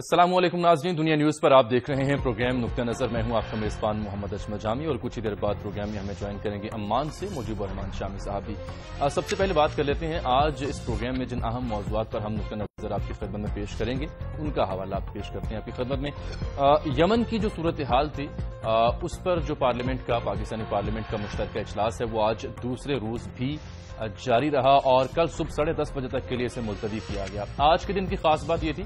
السلام علیکم ناظرین، دنیا نیوز پر آپ دیکھ رہے ہیں پروگرام نقطہ نظر۔ میں ہوں آپ کا میزبان محمد اشمل جامی، اور کچھ ہی دیر بعد پروگرام میں ہمیں جوائن کریں گے عمان سے مجیب الرحمان شامی صاحب بھی۔ سب سے پہلے بات کر لیتے ہیں آج اس پروگرام میں جن اہم موضوعات پر ہم نقطہ نظر آپ کی خدمت میں پیش کریں گے ان کا حوالہ آپ پیش کرتے ہیں آپ کی خدمت میں۔ یمن کی جو صورتحال تھی اس پر جو پاکستانی پارلیمنٹ کا مشترکہ اجلاس ہے وہ آج دوسرے روز بھی جاری رہا، اور کل صبح 10:30 بجے تک کے لیے اسے ملتوی کیا گیا۔ آج کے دن کی خاص بات یہ تھی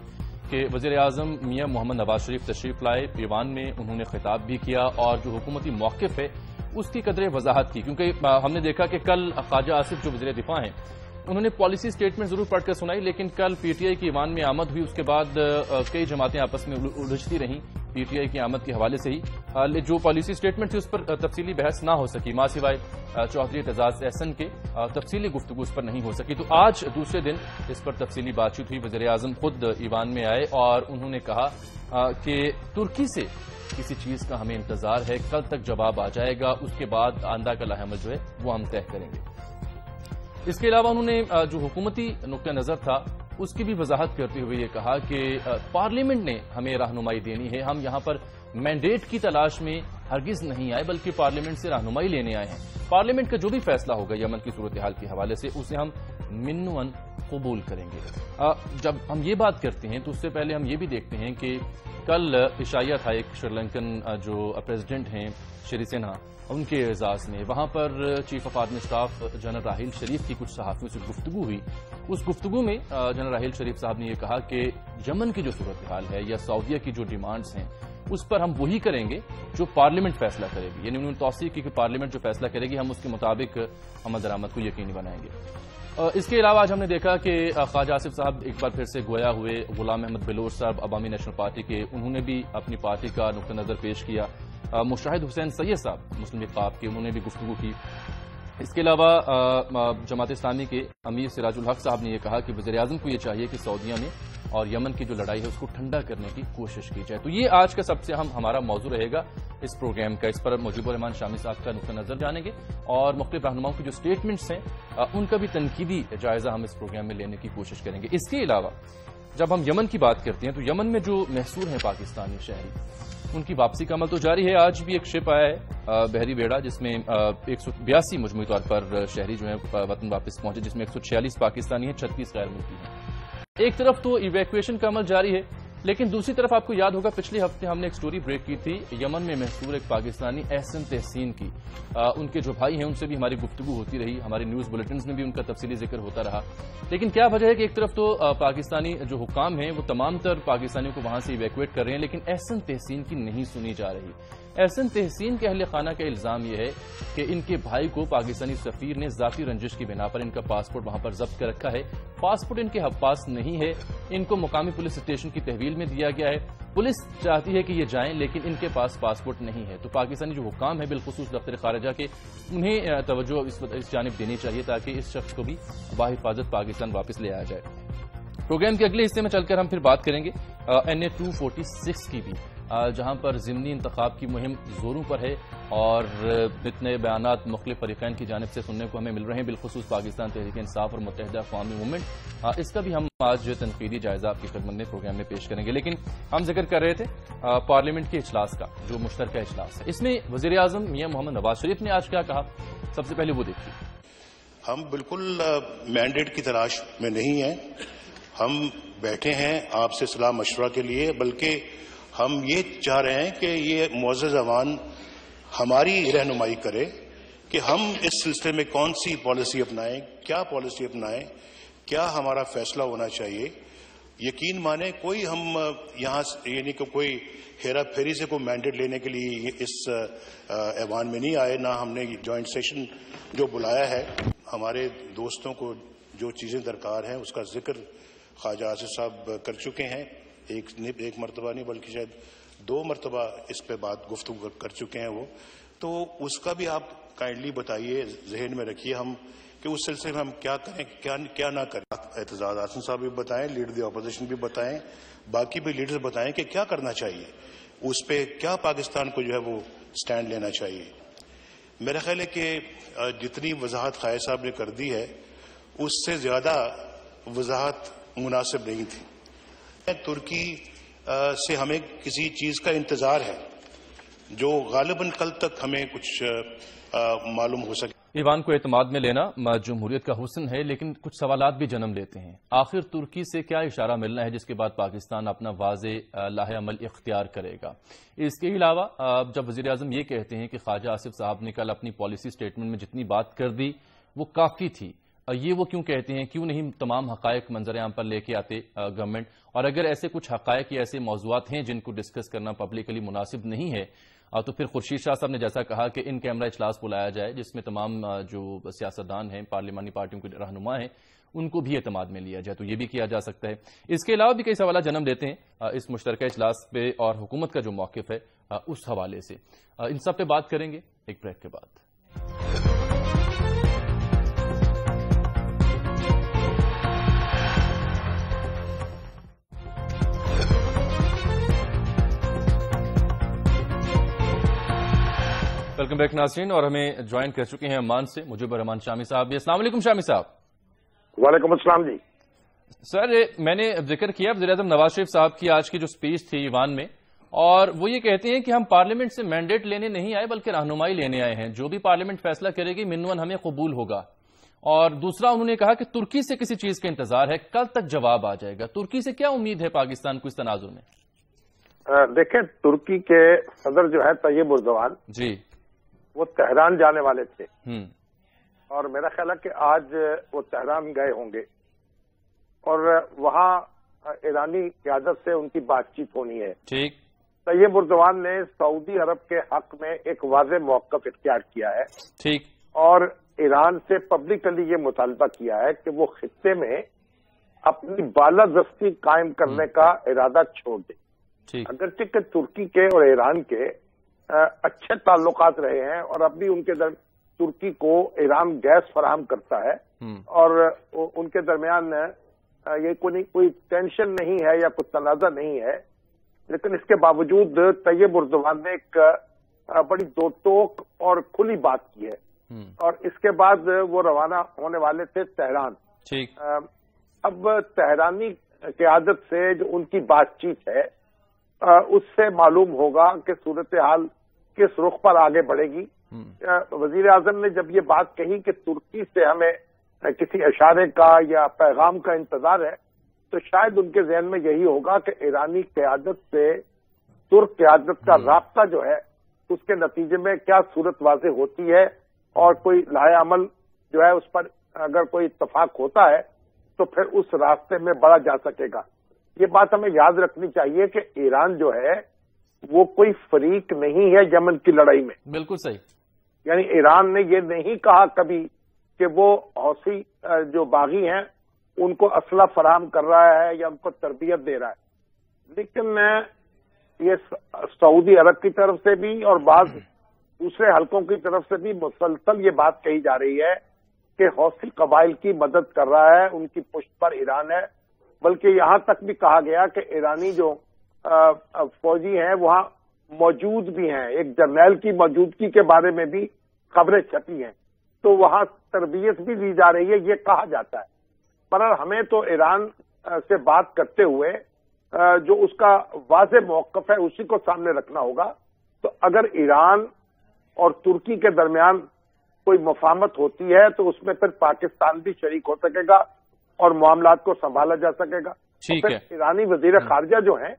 کہ وزیر اعظم میاں محمد نواز شریف تشریف لائے ایوان میں، انہوں نے خطاب بھی کیا اور جو حکومتی موقف ہے اس کی قدر وضاحت کی، کیونکہ ہم نے دیکھا کہ کل خواجہ آصف جو وزیر دفاع ہیں انہوں نے پالیسی سٹیٹمنٹ ضرور پڑھ کر سنائی، لیکن کل پی ٹی آئی کی ایوان میں آمد ہوئی، اس کے بعد کئی جماعتیں آپس میں الجھتی رہیں پی ٹی آئی کی آمد کے حوالے سے ہی۔ جو پالیسی سٹیٹمنٹ تھی اس پر تفصیلی بحث نہ ہو سکی، ماں سوائے چودھری اعتزاز احسن کے تفصیلی گفتگو اس پر نہیں ہو سکی۔ تو آج دوسرے دن اس پر تفصیلی بات چیت ہوئی، وزیر اعظم خود ایوان میں آئے اور انہوں نے کہا کہ ترکی سے کسی چیز کا ہمیں انتظار ہے، کل تک جواب آ جائے گا، اس کے بعد آئندہ کا لاہ عمل جو ہے وہ ہم طے کریں گے۔ اس کے علاوہ انہوں نے جو حکومتی نقطہ نظر تھا اس کی بھی وضاحت کرتے ہوئے یہ کہا کہ پارلیمنٹ نے ہمیں رہنمائی دینی ہے، ہم یہاں پر مینڈیٹ کی تلاش میں ہرگز نہیں آئے بلکہ پارلیمنٹ سے رہنمائی لینے آئے ہیں۔ پارلیمنٹ کا جو بھی فیصلہ ہوگا یمن کی صورتحال کے حوالے سے اسے ہم منوً قبول کریں گے۔ جب ہم یہ بات کرتے ہیں تو اس سے پہلے ہم یہ بھی دیکھتے ہیں کہ کل عشائیہ تھا ایک شری لنکن جو پریزیڈنٹ ہیں شری سنہا، ان کے اعزاز میں وہاں پر chief of army staff general Raheel Sharif کی کچھ صحافیوں سے گفتگو ہوئی۔ اس گفتگو میں جنرل راحیل شریف صاحب نے یہ کہا کہ یمن کی جو صورتحال ہے یا سعودیہ کی جو ڈیمانڈز ہیں اس پر ہم وہی کریں گے جو پارلیمنٹ فیصلہ کرے گی، یعنی انہوں نے توثیق کی کہ پارلیمنٹ جو فیصلہ کرے گی ہم اس کے مطابق عمل درآمد کو یقینی بنائیں گے۔ اس کے علاوہ آج ہم نے دیکھا کہ خواجہ آصف صاحب ایک بار پھر سے گویا ہوئے، غلام احمد بلوچ صاحب عوامی نیشنل پارٹی کے، انہوں نے بھی اپنی پارٹی کا نقطہ نظر پیش کیا۔ مشاہد حسین سید صاحب مسلم لیگ ق کے، انہوں نے بھی گفتگو کی۔ اس کے علاوہ جماعت اسلامی کے امیر سراج الحق صاحب نے یہ کہا کہ وزیر اعظم کو یہ چاہیے کہ سعودیہ میں اور یمن کی جو لڑائی ہے اس کو ٹھنڈا کرنے کی کوشش کی جائے۔ تو یہ آج کا سب سے اہم ہمارا موضوع رہے گا اس پروگرام کا۔ اس پر مجیب الرحمان شامی صاحب کا نقطہ نظر جانیں گے اور مختلف رہنماؤں کی جو سٹیٹمنٹس ہیں ان کا بھی تنقیدی جائزہ ہم اس پروگرام میں لینے کی کوشش کریں گے۔ اس کے علاوہ جب ہم یمن کی بات کرتے ہیں تو یمن میں جو محصور ہیں پاکستانی شہری ان کی واپسی کا عمل تو جاری ہے۔ آج بھی ایک شپ آیا ہے بحری بیڑا جس میں 182 مجموعی طور پر شہری جو ہیں وطن واپس پہنچے، جس میں 146 پاکستانی ہیں، 36 غیر ملکی ہیں۔ ایک طرف تو ایویکویشن کا عمل جاری ہے، لیکن دوسری طرف آپ کو یاد ہوگا پچھلے ہفتے ہم نے ایک سٹوری بریک کی تھی یمن میں محصور ایک پاکستانی احسن تحسین کی۔ ان کے جو بھائی ہیں ان سے بھی ہماری گفتگو ہوتی رہی، ہمارے نیوز بلیٹنز میں بھی ان کا تفصیلی ذکر ہوتا رہا، لیکن کیا وجہ ہے کہ ایک طرف تو پاکستانی جو حکام ہیں وہ تمام تر پاکستانیوں کو وہاں سے ایویکویٹ کر رہے ہیں، لیکن احسن تحسین کی نہیں سنی جا رہی۔ احسن تحسین کے اہل خانہ کا الزام یہ ہے کہ ان کے بھائی کو پاکستانی سفیر نے ذاتی رنجش کی بنا پر ان کا پاسپورٹ وہاں پر ضبط کر رکھا ہے، پاسپورٹ ان کے پاس نہیں ہے، ان کو مقامی پولیس اسٹیشن کی تحویل میں دیا گیا ہے، پولیس چاہتی ہے کہ یہ جائیں لیکن ان کے پاس پاسپورٹ نہیں ہے۔ تو پاکستانی جو حکام ہیں بالخصوص دفتر خارجہ کے، انہیں توجہ اس جانب دینی چاہیے تاکہ اس شخص کو بھی باحفاظت پاکستان واپس لے آیا جائے۔ پروگرام کے اگلے حصے میں چل کر ہم پھر بات کریں گے NA 246 کی بھی، جہاں پر ضمنی انتخاب کی مہم زوروں پر ہے اور اتنے بیانات مختلف فریقین کی جانب سے سننے کو ہمیں مل رہے ہیں، بالخصوص پاکستان تحریک انصاف اور متحدہ اقوام موومنٹ۔ اس کا بھی ہم آج تنقیدی جائزہ آپ کی خدمت میں پروگرام میں پیش کریں گے، لیکن ہم ذکر کر رہے تھے پارلیمنٹ کے اجلاس کا جو مشترکہ اجلاس ہے۔ اس میں وزیر اعظم میاں محمد نواز شریف نے آج کیا کہا، سب سے پہلے وہ دیکھیے۔ ہم بالکل مینڈیٹ کی تلاش میں نہیں ہیں، ہم بیٹھے ہیں آپ سے صلاح مشورہ کے لیے، بلکہ ہم یہ چاہ رہے ہیں کہ یہ معزز ایوان ہماری رہنمائی کرے کہ ہم اس سلسلے میں کون سی پالیسی اپنائیں، کیا پالیسی اپنائیں، کیا ہمارا فیصلہ ہونا چاہیے۔ یقین مانیں کوئی ہم یہاں یعنی کہ کوئی ہیرا پھیری سے کوئی مینڈیٹ لینے کے لیے اس ایوان میں نہیں آئے، نہ ہم نے جوائنٹ سیشن جو بلایا ہے۔ ہمارے دوستوں کو جو چیزیں درکار ہیں اس کا ذکر خواجہ آصف صاحب کر چکے ہیں، ایک مرتبہ نہیں بلکہ شاید 2 مرتبہ اس پہ بات گفتگو کر چکے ہیں وہ، تو اس کا بھی آپ کائنڈلی بتائیے، ذہن میں رکھیے ہم کہ اس سلسلے میں ہم کیا کریں کیا نہ کریں۔ اعتزاز احسن صاحب بھی بتائیں، لیڈر دی اپوزیشن بھی بتائیں، باقی بھی لیڈرز بتائیں کہ کیا کرنا چاہیے، اس پہ کیا پاکستان کو جو ہے وہ سٹینڈ لینا چاہیے۔ میرا خیال ہے کہ جتنی وضاحت خواجہ صاحب نے کر دی ہے اس سے زیادہ وضاحت مناسب نہیں تھی۔ ترکی سے ہمیں کسی چیز کا انتظار ہے جو غالباً کل تک ہمیں کچھ معلوم ہو سکے۔ ایوان کو اعتماد میں لینا جمہوریت کا حسن ہے، لیکن کچھ سوالات بھی جنم لیتے ہیں۔ آخر ترکی سے کیا اشارہ ملنا ہے جس کے بعد پاکستان اپنا واضح لاہ عمل اختیار کرے گا؟ اس کے علاوہ جب وزیر اعظم یہ کہتے ہیں کہ خواجہ آصف صاحب نے کل اپنی پالیسی سٹیٹمنٹ میں جتنی بات کر دی وہ کافی تھی، یہ وہ کیوں کہتے ہیں؟ کیوں نہیں تمام حقائق منظر عام پر لے کے آتے گورنمنٹ؟ اور اگر ایسے کچھ حقائق یا ایسے موضوعات ہیں جن کو ڈسکس کرنا پبلکلی مناسب نہیں ہے تو پھر خورشید شاہ صاحب نے جیسا کہا کہ ان کیمرہ اجلاس بلایا جائے جس میں تمام جو سیاستدان ہیں، پارلیمانی پارٹیوں کے رہنما ہیں، ان کو بھی اعتماد میں لیا جائے، تو یہ بھی کیا جا سکتا ہے۔ اس کے علاوہ بھی کئی سوالات جنم لیتے ہیں اس مشترکہ اجلاس پہ اور حکومت کا جو موقف ہے اس حوالے سے۔ ان سب پہ بات کریں گے ایک بریک کے بعد۔ ویلکم بیک ناظرین، اور ہمیں جوائن کر چکے ہیں عمان سے مجیب الرحمان شامی صاحب۔ السلام علیکم شامی صاحب۔ وعلیکم السلام جی۔ سر، میں نے ذکر کیا وزیر اعظم نواز شریف صاحب کی آج کی جو سپیچ تھی ایوان میں، اور وہ یہ کہتے ہیں کہ ہم پارلیمنٹ سے مینڈیٹ لینے نہیں آئے بلکہ رہنمائی لینے آئے ہیں، جو بھی پارلیمنٹ فیصلہ کرے گی منوان ہمیں قبول ہوگا۔ اور دوسرا انہوں نے کہا کہ ترکی سے کسی چیز کا انتظار ہے، کل تک جواب آ جائے گا۔ ترکی سے کیا امید ہے پاکستان کو اس تناظر میں؟ دیکھیں، ترکی کے صدر جو ہے طیب اردوان جی، وہ تہران جانے والے تھے، اور میرا خیال ہے کہ آج وہ تہران گئے ہوں گے، اور وہاں ایرانی قیادت سے ان کی بات چیت ہونی ہے۔ ٹھیک۔ طیب اردوان نے سعودی عرب کے حق میں ایک واضح موقف اختیار کیا ہے، ٹھیک، اور ایران سے پبلکلی یہ مطالبہ کیا ہے کہ وہ خطے میں اپنی بالادستی قائم کرنے کا ارادہ چھوڑ دے۔ اگرچہ کہ ترکی کے اور ایران کے اچھے تعلقات رہے ہیں، اور اب بھی ان کے ترکی کو ایران گیس فراہم کرتا ہے، اور ان کے درمیان یہ کوئی ٹینشن نہیں ہے یا کوئی تنازع نہیں ہے، لیکن اس کے باوجود طیب اردوان نے ایک بڑی دو ٹوک اور کھلی بات کی ہے، اور اس کے بعد وہ روانہ ہونے والے تھے تہران۔ اب تہرانی قیادت سے جو ان کی بات چیت ہے اس سے معلوم ہوگا کہ صورتحال کس رخ پر آگے بڑھے گی۔ وزیر اعظم نے جب یہ بات کہی کہ ترکی سے ہمیں کسی اشارے کا یا پیغام کا انتظار ہے، تو شاید ان کے ذہن میں یہی ہوگا کہ ایرانی قیادت سے ترک قیادت کا رابطہ جو ہے اس کے نتیجے میں کیا صورت واضح ہوتی ہے، اور کوئی لاہ عمل جو ہے اس پر اگر کوئی اتفاق ہوتا ہے تو پھر اس راستے میں بڑھا جا سکے گا۔ یہ بات ہمیں یاد رکھنی چاہیے کہ ایران جو ہے وہ کوئی فریق نہیں ہے یمن کی لڑائی میں۔ بالکل صحیح۔ یعنی ایران نے یہ نہیں کہا کبھی کہ وہ حوثی جو باغی ہیں ان کو اسلحہ فراہم کر رہا ہے یا ان کو تربیت دے رہا ہے، لیکن یہ سعودی عرب کی طرف سے بھی اور بعض دوسرے حلقوں کی طرف سے بھی مسلسل یہ بات کہی جا رہی ہے کہ حوثی قبائل کی مدد کر رہا ہے، ان کی پشت پر ایران ہے، بلکہ یہاں تک بھی کہا گیا کہ ایرانی جو فوجی ہیں وہاں موجود بھی ہیں، ایک جرنیل کی موجودگی کے بارے میں بھی خبریں چھپی ہیں، تو وہاں تربیت بھی دی جا رہی ہے، یہ کہا جاتا ہے۔ پر ہمیں تو ایران سے بات کرتے ہوئے جو اس کا واضح موقف ہے اسی کو سامنے رکھنا ہوگا۔ تو اگر ایران اور ترکی کے درمیان کوئی مفاہمت ہوتی ہے تو اس میں پھر پاکستان بھی شریک ہو سکے گا اور معاملات کو سنبھالا جا سکے گا۔ ایرانی وزیر خارجہ جو ہیں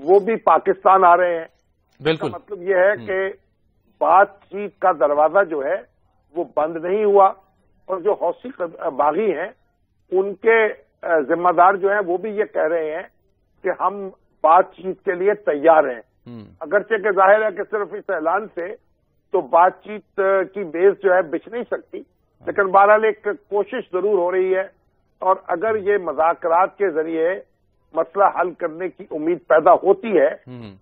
وہ بھی پاکستان آ رہے ہیں۔ بالکل، مطلب یہ ہے کہ بات چیت کا دروازہ جو ہے وہ بند نہیں ہوا، اور جو حوثی باغی ہیں ان کے ذمہ دار جو ہیں وہ بھی یہ کہہ رہے ہیں کہ ہم بات چیت کے لیے تیار ہیں۔ اگرچہ کہ ظاہر ہے کہ صرف اس اعلان سے تو بات چیت کی بیس جو ہے بچھ نہیں سکتی، لیکن بہرحال ایک کوشش ضرور ہو رہی ہے، اور اگر یہ مذاکرات کے ذریعے مسئلہ حل کرنے کی امید پیدا ہوتی ہے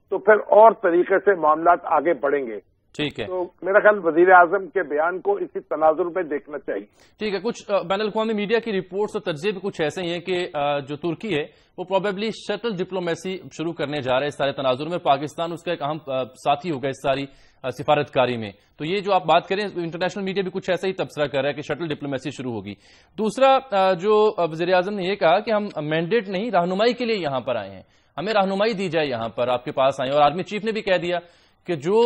تو پھر اور طریقے سے معاملات آگے بڑھیں گے۔ ٹھیک ہے، تو میرا خیال وزیر اعظم کے بیان کو اسی تناظر میں دیکھنا چاہیے۔ ٹھیک ہے، کچھ بین الاقوامی میڈیا کی رپورٹس اور تجزیے بھی کچھ ایسے ہی ہیں کہ جو ترکی ہے وہ پروبیبلی شٹل ڈپلومیسی شروع کرنے جا رہا ہے اس سارے تناظر میں، پاکستان اس کا ایک اہم ساتھی ہوگا اس ساری سفارتکاری میں۔ تو یہ جو آپ بات کریں انٹرنیشنل میڈیا بھی کچھ ایسا ہی تبصرہ کر رہا ہے کہ شٹل ڈپلومیسی شروع ہوگی۔ دوسرا جو وزیر اعظم نے یہ کہا کہ ہم مینڈیٹ نہیں رہنمائی کے لیے یہاں پر آئے ہیں۔ ہمیں رہنمائی دی جائے یہاں پر آپ کے پاس آئیں. اور آرمی چیف نے بھی کہہ دیا کہ جو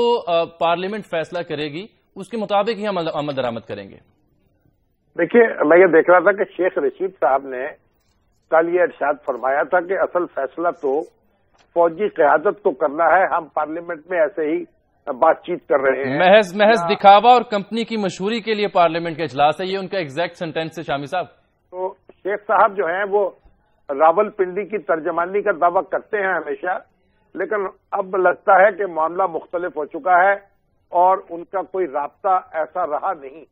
پارلیمنٹ فیصلہ کرے گی اس کے مطابق ہی ہم عمل درآمد کریں گے. دیکھیے میں یہ دیکھ رہا تھا کہ شیخ رشید صاحب نے کل یہ ارشاد فرمایا تھا کہ اصل فیصلہ تو فوجی قیادت کو کرنا ہے، ہم پارلیمنٹ میں ایسے ہی بات چیت کر رہے ہیں. محض دکھاوا اور کمپنی کی مشہوری کے لیے پارلیمنٹ کا اجلاس ہے، یہ ان کا ایگزیکٹ سینٹینس ہے شامی صاحب. تو شیخ صاحب جو ہیں وہ راول پنڈی کی ترجمانی کا دعویٰ کرتے ہیں ہمیشہ، لیکن اب لگتا ہے کہ معاملہ مختلف ہو چکا ہے اور ان کا کوئی رابطہ ایسا رہا نہیں.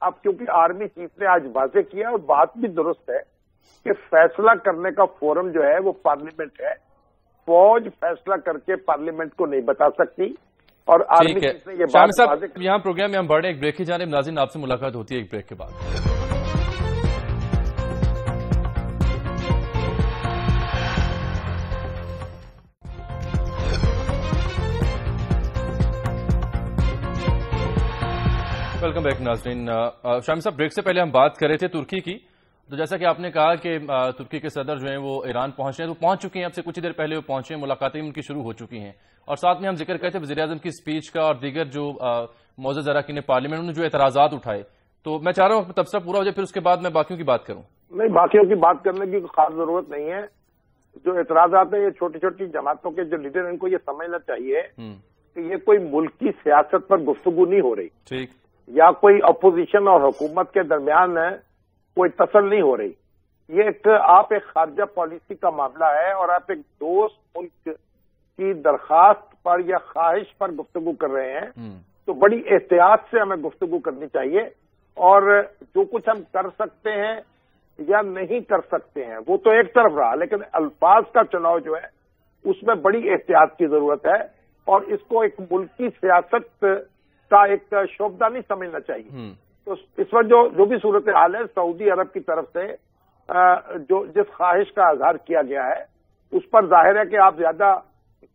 اب کیونکہ آرمی چیف نے آج واضح کیا اور بات بھی درست ہے کہ فیصلہ کرنے کا فورم جو ہے وہ پارلیمنٹ ہے، فوج فیصلہ کر کے پارلیمنٹ کو نہیں بتا سکتی. اور آرمی چیف نے یہ بات شامی صاحب یہاں پروگرام میں ہم بڑھے ایک بریک کی جانب. ناظرین آپ سے ملاقات ہوتی ہے ایک بریک کے بعد. ویلکم بیک ناظرین. شامی صاحب بریک سے پہلے ہم بات کر رہے تھے ترکی کی. تو جیسا کہ آپ نے کہا کہ ترکی کے صدر جو ہیں وہ ایران پہنچ رہے ہیں، تو پہنچ چکے ہیں، اب سے کچھ دیر پہلے وہ پہنچے ہیں، ملاقاتیں ان کی شروع ہو چکی ہیں. اور ساتھ میں ہم ذکر کرتے وزیر اعظم کی اسپیچ کا اور دیگر جو معزز اراکین پارلیمنٹ نے جو اعتراضات اٹھائے. تو میں چاہ رہا ہوں تبصرہ پورا ہو جائے، پھر اس کے بعد میں باقیوں کی بات کروں. نہیں، باقیوں کی بات کرنے کی خاص ضرورت نہیں ہے. جو اعتراضات ہیں یہ چھوٹی چھوٹی جماعتوں کے جو لیڈر ہیں ان کو یہ سمجھنا چاہیے کہ یہ کوئی ملکی سیاست پر گفتگو نہیں ہو رہی. ٹھیک. یا کوئی اپوزیشن اور حکومت کے درمیان کوئی تسل نہیں ہو رہی. یہ آپ ایک خارجہ پالیسی کا معاملہ ہے اور آپ ایک دوست ملک کی درخواست پر یا خواہش پر گفتگو کر رہے ہیں. تو بڑی احتیاط سے ہمیں گفتگو کرنی چاہیے اور جو کچھ ہم کر سکتے ہیں یا نہیں کر سکتے ہیں وہ تو ایک طرف رہا، لیکن الفاظ کا چناؤ جو ہے اس میں بڑی احتیاط کی ضرورت ہے اور اس کو ایک ملکی سیاست کا ایک شعبہ نہیں سمجھنا چاہیے. تو اس وقت جو بھی صورتحال ہے سعودی عرب کی طرف سے جو جس خواہش کا اظہار کیا گیا ہے اس پر ظاہر ہے کہ آپ زیادہ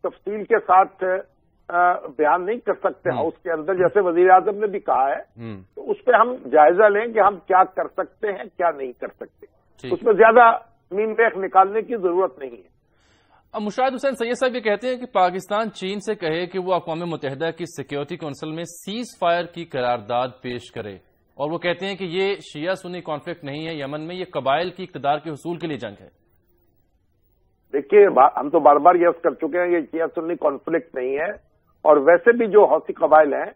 تفصیل کے ساتھ بیان نہیں کر سکتے ہاؤس کے اندر، جیسے وزیر اعظم نے بھی کہا ہے. تو اس پہ ہم جائزہ لیں کہ ہم کیا کر سکتے ہیں کیا نہیں کر سکتے. اس میں زیادہ مین ریخ نکالنے کی ضرورت نہیں ہے. مشاہد حسین سید صاحب یہ کہتے ہیں کہ پاکستان چین سے کہے کہ وہ اقوام متحدہ کی سیکیورٹی کونسل میں سیز فائر کی قرارداد پیش کرے، اور وہ کہتے ہیں کہ یہ شیعہ سنی کانفلکٹ نہیں ہے یمن میں، یہ قبائل کی اقتدار کے حصول کے لیے جنگ ہے. دیکھیے ہم تو بار بار یہ کر چکے ہیں یہ شیعہ سنی کانفلکٹ نہیں ہے، اور ویسے بھی جو حوثی قبائل ہیں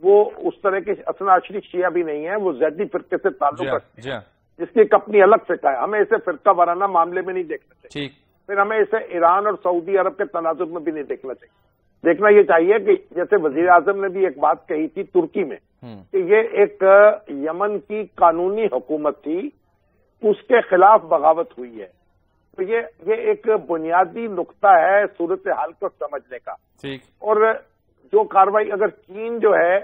وہ اس طرح کے اثنا عشری شیعہ بھی نہیں ہیں، وہ زیدی فرقے سے تعلق رکھتے ہیں جس کی ایک اپنی الگ فقہ ہے. ہمیں اسے فرقہ وارانہ معاملے میں نہیں دیکھنا چاہیے. پھر ہمیں اسے ایران اور سعودی عرب کے تناظر میں بھی نہیں دیکھنا چاہیے. دیکھنا یہ چاہیے کہ جیسے وزیر اعظم نے بھی ایک بات کہی تھی ترکی میں کہ یہ ایک یمن کی قانونی حکومت تھی، اس کے خلاف بغاوت ہوئی ہے. تو یہ ایک بنیادی نقطہ ہے صورتحال کو سمجھنے کا. اور جو کاروائی اگر چین جو ہے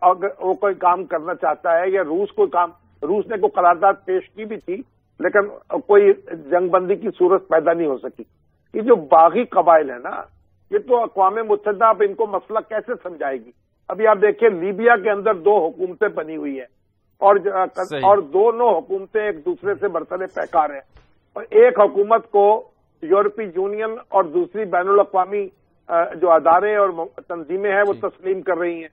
اگر وہ کوئی کام کرنا چاہتا ہے یا روس نے کوئی قرارداد پیش کی بھی تھی لیکن کوئی جنگ بندی کی صورت پیدا نہیں ہو سکی. یہ جو باغی قبائل ہیں نا یہ تو اقوام متحدہ اب ان کو مسئلہ کیسے سمجھائے گی. ابھی آپ دیکھیں لیبیا کے اندر 2 حکومتیں بنی ہوئی ہیں اور دونوں حکومتیں ایک دوسرے سے برتنے پیکار ہیں. اور ایک حکومت کو یورپی یونین اور دوسری بین الاقوامی جو ادارے اور تنظیمیں ہیں وہ تسلیم کر رہی ہیں،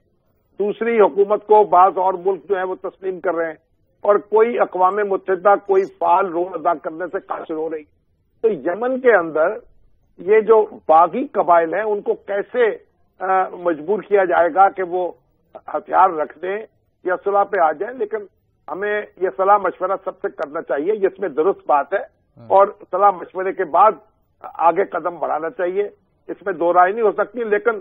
دوسری حکومت کو بعض اور ملک جو ہیں وہ تسلیم کر رہے ہیں، اور کوئی اقوام متحدہ کوئی فعال رول ادا کرنے سے قاصر ہو رہی. تو یمن کے اندر یہ جو باغی قبائل ہیں ان کو کیسے مجبور کیا جائے گا کہ وہ ہتھیار رکھ دیں یا صلح پہ آ جائیں. لیکن ہمیں یہ صلاح مشورہ سب سے کرنا چاہیے، جس میں درست بات ہے، اور صلاح مشورے کے بعد آگے قدم بڑھانا چاہیے. اس میں دو رائے نہیں ہو سکتی. لیکن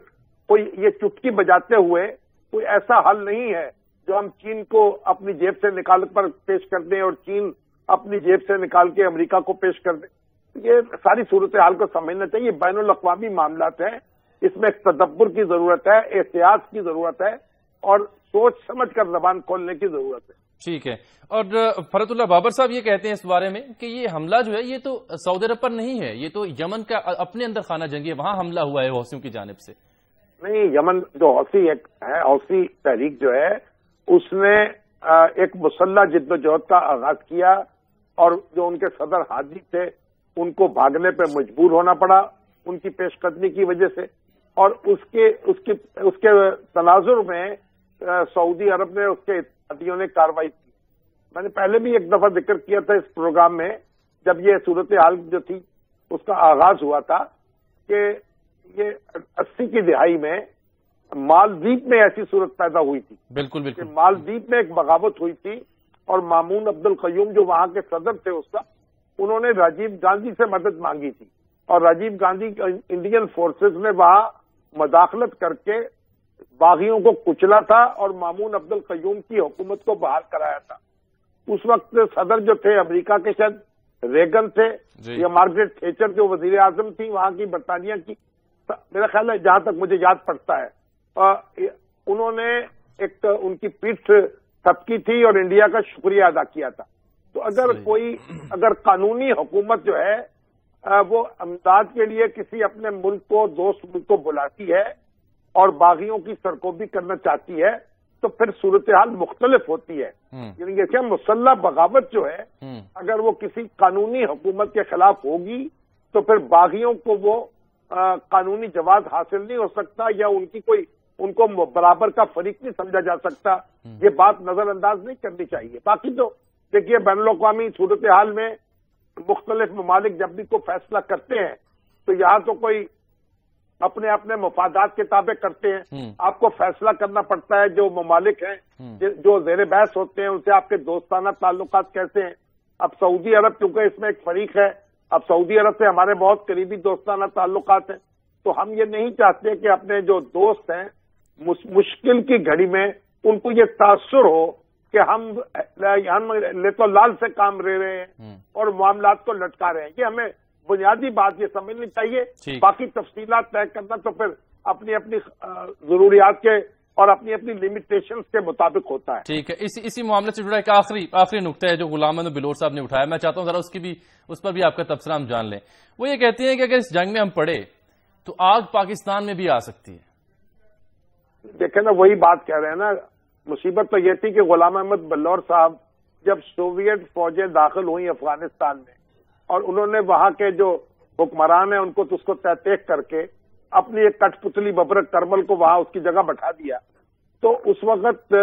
کوئی یہ چٹکی بجاتے ہوئے کوئی ایسا حل نہیں ہے جو ہم چین کو اپنی جیب سے نکال کر پیش کر دیں اور چین اپنی جیب سے نکال کے امریکہ کو پیش کر دیں. یہ ساری صورتحال کو سمجھنا چاہیے. بین الاقوامی معاملات ہیں، اس میں تدبر کی ضرورت ہے، احتیاط کی ضرورت ہے اور سوچ سمجھ کر زبان کھولنے کی ضرورت ہے. ٹھیک ہے. اور فرحت اللہ بابر صاحب یہ کہتے ہیں اس بارے میں کہ یہ حملہ جو ہے یہ تو سعودی عرب پر نہیں ہے، یہ تو یمن کا اپنے اندر خانہ جنگی ہے، وہاں حملہ ہوا ہے حوثیوں کی جانب سے. نہیں، یمن جو حوثی ہے حوثی تحریک جو ہے اس نے ایک مسلح جد و جہد کا آغاز کیا اور جو ان کے صدر ہادی تھے ان کو بھاگنے پہ مجبور ہونا پڑا ان کی پیش قدمی کی وجہ سے، اور اس کے تناظر میں سعودی عرب نے، اس کے اتحادیوں نے کارروائی کی۔ میں نے پہلے بھی ایک دفعہ ذکر کیا تھا اس پروگرام میں، جب یہ صورتحال جو تھی اس کا آغاز ہوا تھا، کہ یہ 80 کی دہائی میں مالدیپ میں ایسی صورت پیدا ہوئی تھی۔ بالکل بالکل، کہ مالدیپ میں ایک بغاوت ہوئی تھی اور مامون عبد القیوم جو وہاں کے صدر تھے اس کا، انہوں نے راجیو گاندھی سے مدد مانگی تھی، اور راجیو گاندھی انڈین فورسز نے وہاں مداخلت کر کے باغیوں کو کچلا تھا اور مامون عبد القیوم کی حکومت کو بحال کرایا تھا۔ اس وقت صدر جو تھے امریکہ کے شاید ریگن تھے یا مارگریٹ تھیچر جو وزیر اعظم تھی وہاں کی برطانیہ کی، میرا خیال ہے جہاں تک مجھے یاد پڑتا ہے، انہوں نے ایک ان کی پیٹھ تھپکی تھی اور انڈیا کا شکریہ ادا کیا تھا۔ تو اگر قانونی حکومت جو ہے وہ امداد کے لیے کسی اپنے ملک کو، دوست ملک کو بلاتی ہے اور باغیوں کی سرکوبی کرنا چاہتی ہے، تو پھر صورتحال مختلف ہوتی ہے۔ یعنی کہ مسلح بغاوت جو ہے اگر وہ کسی قانونی حکومت کے خلاف ہوگی تو پھر باغیوں کو وہ قانونی جواز حاصل نہیں ہو سکتا، یا ان کو برابر کا فریق نہیں سمجھا جا سکتا۔ یہ بات نظر انداز نہیں کرنی چاہیے۔ باقی تو دیکھیے بین الاقوامی صورتحال میں مختلف ممالک جب بھی کوئی فیصلہ کرتے ہیں تو یہاں تو کوئی اپنے اپنے مفادات کے تابع کرتے ہیں، آپ کو فیصلہ کرنا پڑتا ہے جو ممالک ہیں جو زیر بحث ہوتے ہیں ان سے آپ کے دوستانہ تعلقات کیسے ہیں۔ اب سعودی عرب کیونکہ اس میں ایک فریق ہے، اب سعودی عرب سے ہمارے بہت قریبی دوستانہ تعلقات ہیں، تو ہم یہ نہیں چاہتے کہ اپنے جو دوست ہیں مشکل کی گھڑی میں ان کو یہ تاثر ہو کہ ہم لے تو لال سے کام لے رہے ہیں اور معاملات کو لٹکا رہے ہیں۔ یہ ہمیں بنیادی بات یہ سمجھنی چاہیے، باقی تفصیلات طے کرنا تو پھر اپنی اپنی ضروریات کے اور اپنی اپنی لمیٹیشنز کے مطابق ہوتا ہے۔ ٹھیک ہے، اسی معاملے سے جڑا ایک آخری نقطہ ہے جو غلام محمد بلور صاحب نے اٹھایا، میں چاہتا ہوں ذرا اس پر بھی آپ کا تبصرہ ہم جان لیں۔ وہ یہ کہتے ہیں کہ اگر اس جنگ میں ہم پڑے تو آگ پاکستان میں بھی آ سکتی ہے۔ دیکھیں نا، وہی بات کہہ رہے ہیں نا، مصیبت تو یہ تھی کہ غلام محمد بلور صاحب جب سوویت فوجیں داخل ہوئیں افغانستان میں اور انہوں نے وہاں کے جو حکمران ہیں ان کو اس کو تحقیق کر کے اپنی ایک کٹ پتلی ببرک کرمل کو وہاں اس کی جگہ بٹھا دیا، تو اس وقت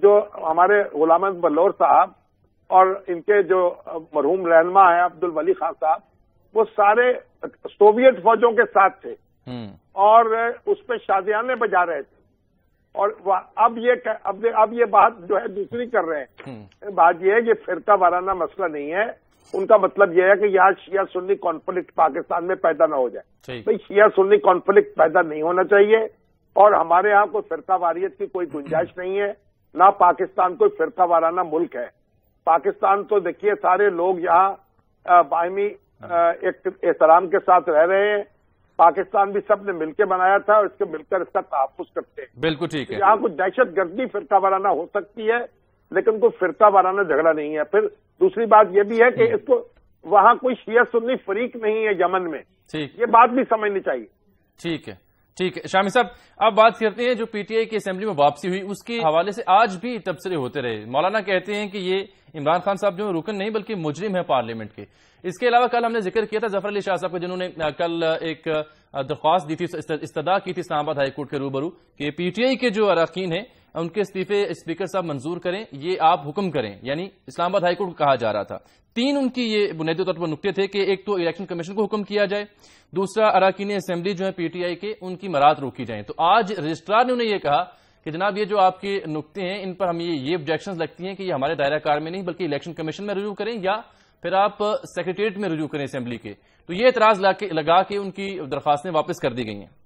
جو ہمارے غلام محمد بلور صاحب اور ان کے جو مرحوم رہنما ہیں عبد الولی خان صاحب، وہ سارے سوویت فوجوں کے ساتھ تھے اور اس پہ شادیانے بجا رہے تھے، اور اب یہ بات جو ہے دوسری کر رہے ہیں۔ بات یہ ہے کہ فرقہ وارانہ مسئلہ نہیں ہے، ان کا مطلب یہ ہے کہ یہاں شیعہ سنی کانفلکٹ پاکستان میں پیدا نہ ہو جائے۔ بھئی شیعہ سنی کانفلکٹ پیدا نہیں ہونا چاہیے، اور ہمارے ہاں کوئی فرقہ واریت کی کوئی گنجائش نہیں ہے، نہ پاکستان کوئی فرقہ وارانہ ملک ہے۔ پاکستان تو دیکھیے سارے لوگ یہاں باہمی ایک احترام کے ساتھ رہ رہے ہیں، پاکستان بھی سب نے مل کے بنایا تھا اور اس کے مل کر اس کا تحفظ کرتے ہیں۔ بالکل ٹھیک ہے، یہاں کوئی دہشت گردی فرقہ وارانہ ہو سکتی ہے لیکن کوئی فرقہ وارانہ جھگڑا نہیں ہے۔ پھر دوسری بات یہ بھی ہے کہ اس کو وہاں کوئی شیعہ سنی فریق نہیں ہے یمن میں، یہ بات بھی سمجھنی چاہیے۔ ٹھیک ہے شامی صاحب، اب بات کرتے ہیں جو پی ٹی آئی کی اسمبلی میں واپسی ہوئی اس کے حوالے سے آج بھی تبصرے ہوتے رہے۔ مولانا کہتے ہیں کہ یہ عمران خان صاحب جو رکن نہیں بلکہ مجرم ہے پارلیمنٹ کے۔ اس کے علاوہ کل ہم نے ذکر کیا تھا ظفر علی شاہ صاحب کا، جنہوں نے کل ایک درخواست دی تھی، استدعا کی تھی اسلام آباد ہائی کورٹ کے روبرو کہ پی ٹی آئی کے جو اراکین ہیں ان کے استعفے اسپیکر صاحب منظور کریں، یہ آپ حکم کریں، یعنی اسلام آباد ہائی کورٹ کو کہا جا رہا تھا۔ 3 ان کی یہ بنیادی طور پر نکتے تھے کہ ایک تو الیکشن کمیشن کو حکم کیا جائے، دوسرا اراکین اسمبلی جو ہے پی ٹی آئی کے ان کی مراد روکی جائیں۔ تو آج رجسٹرار نے انہیں یہ کہا کہ جناب یہ جو آپ کے نکتے ہیں ان پر ہم یہ آبجیکشنز لگتی ہیں کہ یہ ہمارے دائرہ کار میں نہیں بلکہ الیکشن کمیشن میں رجوع کریں یا پھر آپ سیکریٹریٹ میں رجوع کریں اسمبلی کے۔ تو یہ اعتراض لگا کے ان کی درخواستیں واپس کر دی گئی ہیں۔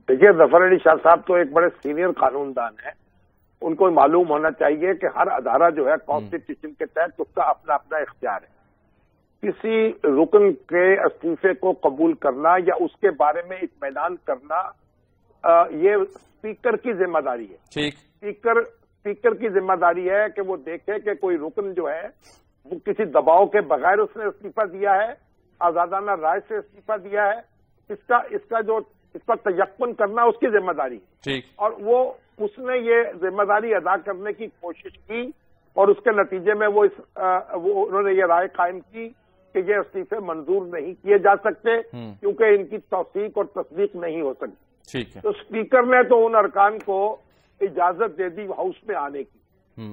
دیکھیے ظفر علی شاہ صاحب تو ایک بڑے سینئر قانون دان ہیں، ان کو معلوم ہونا چاہیے کہ ہر ادارہ جو ہے کانسٹیٹیوشن کے تحت اس کا اپنا اپنا اختیار ہے۔ کسی رکن کے استعفے کو قبول کرنا یا اس کے بارے میں اطمینان کرنا یہ اسپیکر کی ذمہ داری ہے۔ اسپیکر کی ذمہ داری ہے کہ وہ دیکھے کہ کوئی رکن جو ہے وہ کسی دباؤ کے بغیر اس نے استعفیٰ دیا ہے، آزادانہ رائے سے استعفیٰ دیا ہے، اس پر تیقن کرنا اس کی ذمہ داری ہے۔ اور اس نے یہ ذمہ داری ادا کرنے کی کوشش کی اور اس کے نتیجے میں انہوں نے یہ رائے قائم کی کہ یہ استعفے منظور نہیں کیے جا سکتے کیونکہ ان کی توثیق اور تصدیق نہیں ہو سکتی. ٹھیک ہے. تو اسپیکر نے تو ان ارکان کو اجازت دے دی ہاؤس میں آنے کی.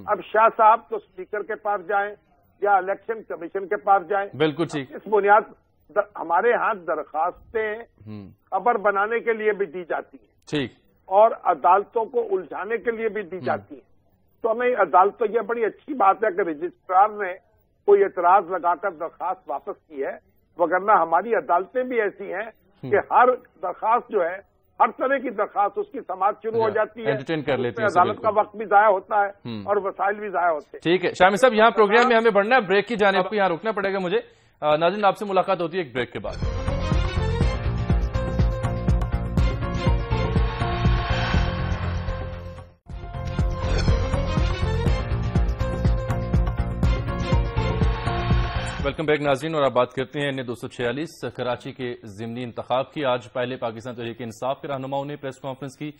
اب شاہ صاحب تو اسپیکر کے پاس جائیں یا الیکشن کمیشن کے پاس جائیں. بالکل ٹھیک. اس بنیاد ہمارے ہاں درخواستیں خبر بنانے کے لیے بھی دی جاتی ہیں. ٹھیک. اور عدالتوں کو الجھانے کے لیے بھی دی جاتی ہیں. تو ہمیں عدالتوں یہ بڑی اچھی بات ہے کہ رجسٹرار نے کوئی اعتراض لگا کر درخواست واپس کی ہے، وگرنہ ہماری عدالتیں بھی ایسی ہیں کہ ہر درخواست جو ہے، ہر طرح کی درخواست اس کی سماعت شروع ہو جاتی ہے، انٹرٹین کر لیتی ہے، عدالت کا وقت بھی ضائع ہوتا ہے اور وسائل بھی ضائع ہوتے ہیں. ٹھیک ہے شامی صاحب، یہاں پروگرام میں ہمیں بڑھنا ہے، بریک کی جانب کو یہاں رکنا پڑے گا مجھے. ناظرین آپ سے ملاقات ہوتی ہے ایک بریک کے بعد. ویلکم بیک ناظرین، اور آپ بات کرتے ہیں NA-246 کراچی کے ضمنی انتخاب کی. آج پہلے پاکستان تحریک انصاف کے رہنماؤں نے پریس کانفرنس کی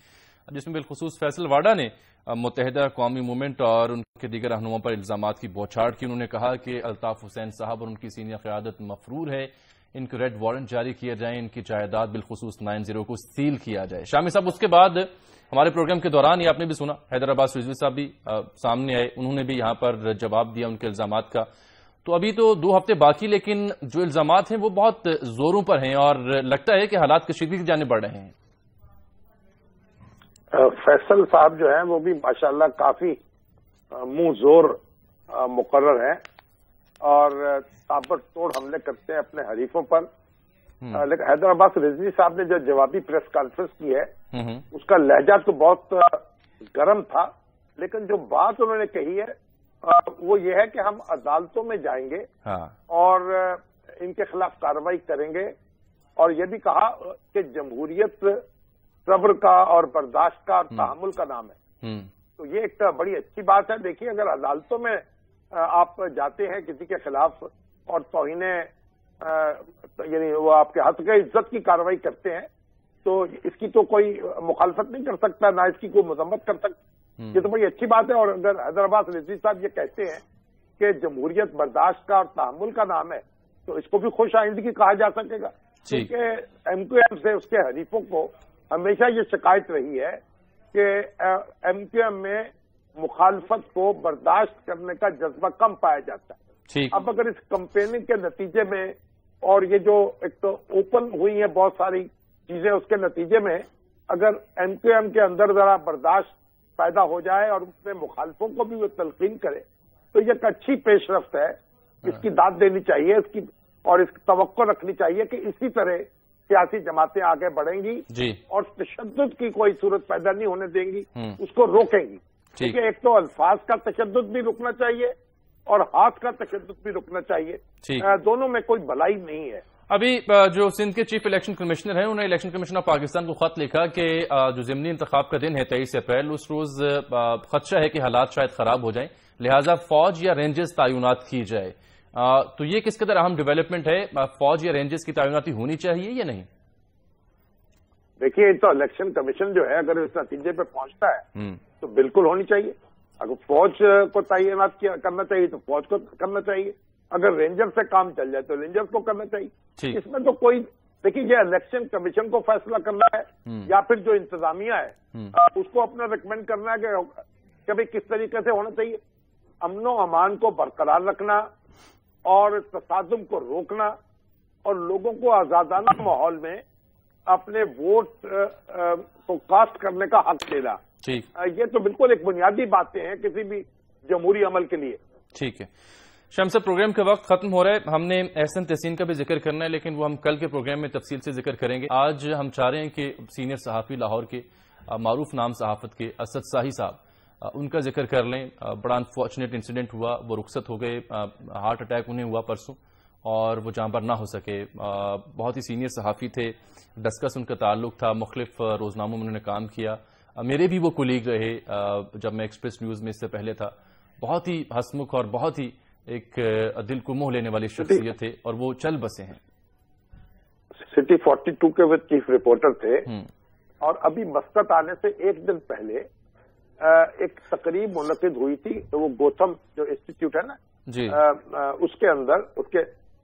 جس میں بالخصوص فیصل واڈا نے متحدہ قومی موومنٹ اور ان کے دیگر رہنماؤں پر الزامات کی بوچھاڑ کی. انہوں نے کہا کہ الطاف حسین صاحب اور ان کی سینئر قیادت مفرور ہے، ان کو ریڈ وارنٹ جاری کیے جائیں، ان کی جائیداد بالخصوص 90 کو سیل کیا جائے. شامی صاحب اس کے بعد ہمارے پروگرام کے دوران یہ آپ نے بھی سنا، حیدرآباد رضوی صاحب بھی سامنے آئے، انہوں نے بھی یہاں پر جواب دیا ان کے الزامات کا. تو ابھی تو 2 ہفتے باقی، لیکن جو الزامات ہیں وہ بہت زوروں پر ہیں اور لگتا ہے کہ حالات کشیدگی کی جانب بڑھ رہے ہیں. فیصل صاحب جو ہیں وہ بھی ماشاءاللہ کافی منہ زور مقرر ہیں اور تابڑ توڑ حملے کرتے ہیں اپنے حریفوں پر. لیکن حیدرآباد رضوی صاحب نے جو جوابی پریس کانفرنس کی ہے اس کا لہجہ تو بہت گرم تھا، لیکن جو بات انہوں نے کہی ہے وہ یہ ہے کہ ہم عدالتوں میں جائیں گے اور ان کے خلاف کارروائی کریں گے. اور یہ بھی کہا کہ جمہوریت صبر کا اور برداشت کا اور تحمل کا نام ہے. تو یہ ایک بڑی اچھی بات ہے. دیکھیے اگر عدالتوں میں آپ جاتے ہیں کسی کے خلاف اور توہین یعنی وہ آپ کے حق کے عزت کی کارروائی کرتے ہیں تو اس کی تو کوئی مخالفت نہیں کر سکتا، نہ اس کی کوئی مذمت کر سکتا. یہ تو بڑی اچھی بات ہے. اور اگر حیدرآباد رضوی صاحب یہ کہتے ہیں کہ جمہوریت برداشت کا اور تحمل کا نام ہے تو اس کو بھی خوش آئندگی کہا جا سکے گا. کیونکہ MQM سے اس کے حریفوں کو ہمیشہ یہ شکایت رہی ہے کہ MQM میں مخالفت کو برداشت کرنے کا جذبہ کم پایا جاتا ہے. اب اگر اس کمپیننگ کے نتیجے میں اور یہ جو ایک تو اوپن ہوئی ہیں بہت ساری چیزیں، اس کے نتیجے میں اگر MQM کے اندر ذرا برداشت پیدا ہو جائے اور اپنے مخالفوں کو بھی وہ تلقین کرے تو یہ ایک اچھی پیش رفت ہے. اس کی داد دینی چاہیے اس کی، اور اس کی توقع رکھنی چاہیے کہ اسی طرح سیاسی جماعتیں آگے بڑھیں گی اور تشدد کی کوئی صورت پیدا نہیں ہونے دیں گی، اس کو روکیں گی. ٹھیک ہے، ایک تو الفاظ کا تشدد بھی رکنا چاہیے اور ہاتھ کا تشدد بھی رکنا چاہیے. دونوں میں کوئی بھلائی نہیں ہے. ابھی جو سندھ کے چیف الیکشن کمشنر ہیں انہوں نے الیکشن کمیشن آف پاکستان کو خط لکھا کہ جو ضمنی انتخاب کا دن ہے 23 اپریل، اس روز خدشہ ہے کہ حالات شاید خراب ہو جائیں، لہٰذا فوج یا رینجز تعینات کی جائے. تو یہ کس قدر اہم ڈیولپمنٹ ہے؟ فوج یا رینجز کی تعیناتی ہونی چاہیے یا نہیں؟ دیکھیے تو الیکشن کمیشن جو ہے اگر اس نتیجے پہ پہنچتا ہے تو بالکل ہونی چاہیے. اگر فوج کو تعینات کرنا چاہیے تو فوج کو کرنا چاہیے، اگر رینجر سے کام چل جائے تو رینجر کو کرنا چاہیے. اس میں تو کوئی دیکھیے یہ الیکشن کمیشن کو فیصلہ کرنا ہے یا پھر جو انتظامیہ ہے اس کو اپنا ریکمینڈ کرنا ہے کہ بھائی کس طریقے سے ہونا چاہیے. امن و امان کو برقرار رکھنا اور تصادم کو روکنا اور لوگوں کو آزادانہ ماحول میں اپنے ووٹ کو کاسٹ کرنے کا حق دینا، یہ تو بالکل ایک بنیادی باتیں ہیں کسی بھی جمہوری عمل کے لیے. ٹھیک ہے شام صاحب، پروگرام کا وقت ختم ہو رہا ہے. ہم نے احسن تحسین کا بھی ذکر کرنا ہے لیکن وہ ہم کل کے پروگرام میں تفصیل سے ذکر کریں گے. آج ہم چاہ رہے ہیں کہ سینئر صحافی لاہور کے معروف نام صحافت کے اسد ساہی صاحب ان کا ذکر کر لیں. بڑا انفارچونیٹ انسیڈنٹ ہوا، وہ رخصت ہو گئے، ہارٹ اٹیک انہیں ہوا پرسوں اور وہ جہاں پر نہ ہو سکے. بہت ہی سینئر صحافی تھے، ڈسکس ان کا تعلق تھا، مختلف روزناموں میں انہوں نے کام کیا. میرے بھی وہ کولیگ رہے جب میں ایکسپریس نیوز میں اس سے پہلے تھا. بہت ہی ہسمکھ اور بہت ہی ایک دل کو موہ لینے والی شخصیت تھے اور وہ چل بسے ہیں. سٹی 42 کے وہ چیف رپورٹر تھے اور ابھی مسقط آنے سے ایک دن پہلے ایک تقریب منعقد ہوئی تھی. وہ گوتم جو انسٹیٹیوٹ ہے نا اس کے اندر اس کے